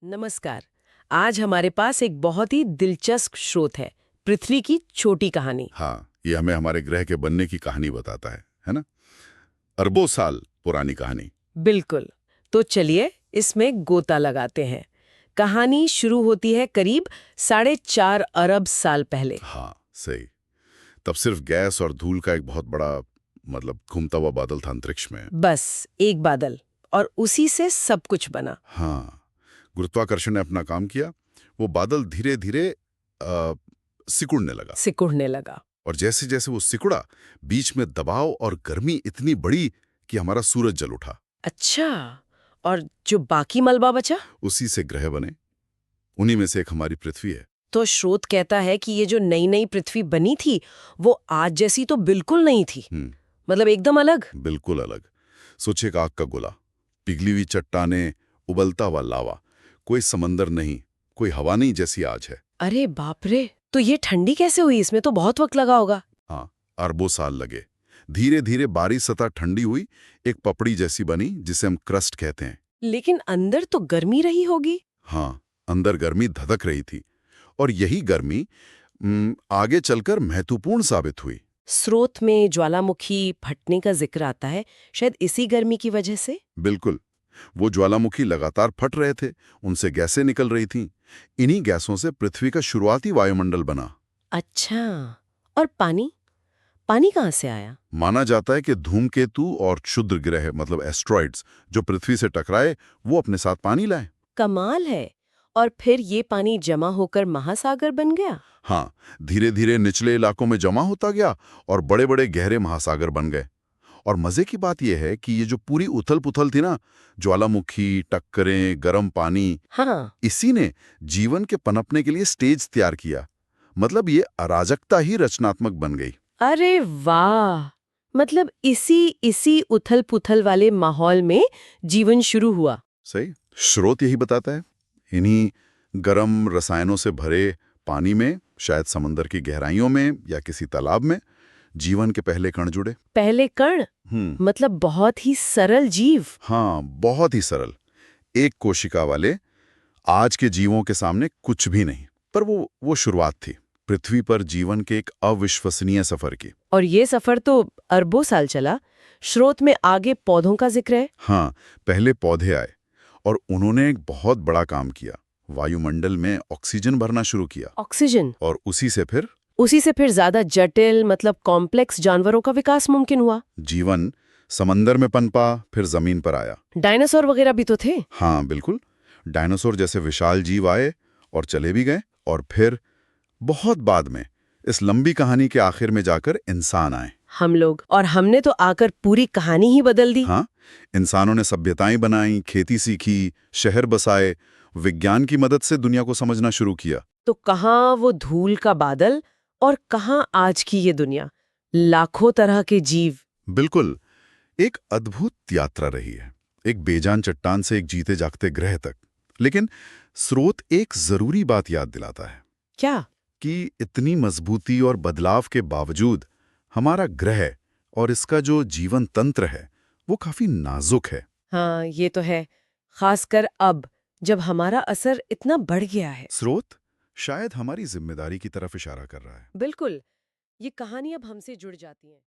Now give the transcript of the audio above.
नमस्कार। आज हमारे पास एक बहुत ही दिलचस्प स्रोत है, पृथ्वी की छोटी कहानी। हाँ, ये हमें हमारे ग्रह के बनने की कहानी बताता है ना? अरबों साल पुरानी कहानी। बिल्कुल। तो चलिए इसमें गोता लगाते हैं। कहानी शुरू होती है करीब 4.5 अरब साल पहले। हाँ, सही। तब सिर्फ गैस और धूल का एक बहुत बड़ा घूमता हुआ बादल था अंतरिक्ष में। बस एक बादल, और उसी से सब कुछ बना। हाँ, गुरुत्वाकर्षण ने अपना काम किया। वो बादल धीरे धीरे सिकुड़ने लगा। सिकुड़ने लगा। और जैसे जैसे वो सिकुड़ा, बीच में दबाव और गर्मी इतनी बढ़ी कि हमारा सूरज जल उठा। अच्छा, और जो बाकी मलबा बचा? उसी से ग्रह बने। उन्हीं में से एक हमारी पृथ्वी है। तो स्रोत कहता है कि ये जो नई नई पृथ्वी बनी थी, वो आज जैसी तो बिल्कुल नहीं थी। मतलब एकदम अलग। बिल्कुल अलग। सोचिए एक आग का गोला, पिघली हुई चट्टानें, उबलता हुआ लावा, कोई समंदर नहीं, कोई हवा नहीं जैसी आज है। अरे बाप रे, तो ये ठंडी कैसे हुई? इसमें तो बहुत वक्त लगा होगा। हाँ, अरबों साल लगे। धीरे धीरे बारीक सतह ठंडी हुई, एक पपड़ी जैसी बनी जिसे हम क्रस्ट कहते हैं। लेकिन अंदर तो गर्मी रही होगी। हाँ, अंदर गर्मी धधक रही थी। और यही गर्मी आगे चलकर महत्वपूर्ण साबित हुई। स्रोत में ज्वालामुखी फटने का जिक्र आता है, शायद इसी गर्मी की वजह से। बिल्कुल। वो ज्वालामुखी लगातार फट रहे थे, उनसे गैसें निकल रही थीं। इन्हीं गैसों से पृथ्वी का शुरुआती वायुमंडल बना। अच्छा, और पानी? पानी कहाँ से आया? माना जाता है कि धूमकेतु और क्षुद्र ग्रह एस्ट्रॉइड्स जो पृथ्वी से टकराए, वो अपने साथ पानी लाए। कमाल है। और फिर ये पानी जमा होकर महासागर बन गया। हाँ, धीरे धीरे निचले इलाकों में जमा होता गया और बड़े बड़े गहरे महासागर बन गए। और मजे की बात यह है कि ये जो पूरी उथल पुथल थी ना, ज्वालामुखी, टक्करें, गर्म पानी, हाँ। इसी ने जीवन के पनपने के लिए स्टेज तैयार किया। मतलब ये अराजकता ही रचनात्मक बन गई। अरे वाह, मतलब इसी इसी उथल पुथल वाले माहौल में जीवन शुरू हुआ। सही। स्रोत यही बताता है। इन्हीं गर्म रसायनों से भरे पानी में, शायद समंदर की गहराइयों में या किसी तालाब में, जीवन के पहले कण जुड़े। पहले कण? मतलब बहुत ही सरल जीव। हाँ, बहुत ही सरल। एक कोशिका वाले आज के जीवों के सामने कुछ भी नहीं। पर वो शुरुआत थी पृथ्वी पर जीवन के एक अविश्वसनीय सफर की। और ये सफर तो अरबों साल चला। स्रोत में आगे पौधों का जिक्र है। हाँ, पहले पौधे आए और उन्होंने एक बहुत बड़ा काम किया। वायुमंडल में ऑक्सीजन भरना शुरू किया। ऑक्सीजन? और उसी से फिर ज्यादा जटिल, मतलब कॉम्प्लेक्स जानवरों का विकास मुमकिन हुआ। जीवन समंदर में पनपा, फिर जमीन पर आया। डायनासोर वगैरह भी तो थे। हाँ, बिल्कुल। डायनासोर जैसे विशाल जीव आए और चले भी गए। और फिर बहुत बाद में, इस लंबी कहानी के आखिर में जाकर इंसान आए। हम लोग, और हमने तो आकर पूरी कहानी ही बदल दी। हाँ, इंसानों ने सभ्यताएं बनाई, खेती सीखी, शहर बसाए, विज्ञान की मदद से दुनिया को समझना शुरू किया। तो कहाँ वो धूल का बादल और कहाँ आज की ये दुनिया, लाखों तरह के जीव। बिल्कुल, एक अद्भुत यात्रा रही है, एक बेजान चट्टान से एक जीते जागते ग्रह तक। लेकिन स्रोत एक जरूरी बात याद दिलाता है। क्या? कि इतनी मजबूती और बदलाव के बावजूद हमारा ग्रह और इसका जो जीवन तंत्र है, वो काफी नाजुक है। हाँ, ये तो है। खासकर अब जब हमारा असर इतना बढ़ गया है। स्रोत शायद हमारी जिम्मेदारी की तरफ इशारा कर रहा है। बिल्कुल। ये कहानी अब हमसे जुड़ जाती है।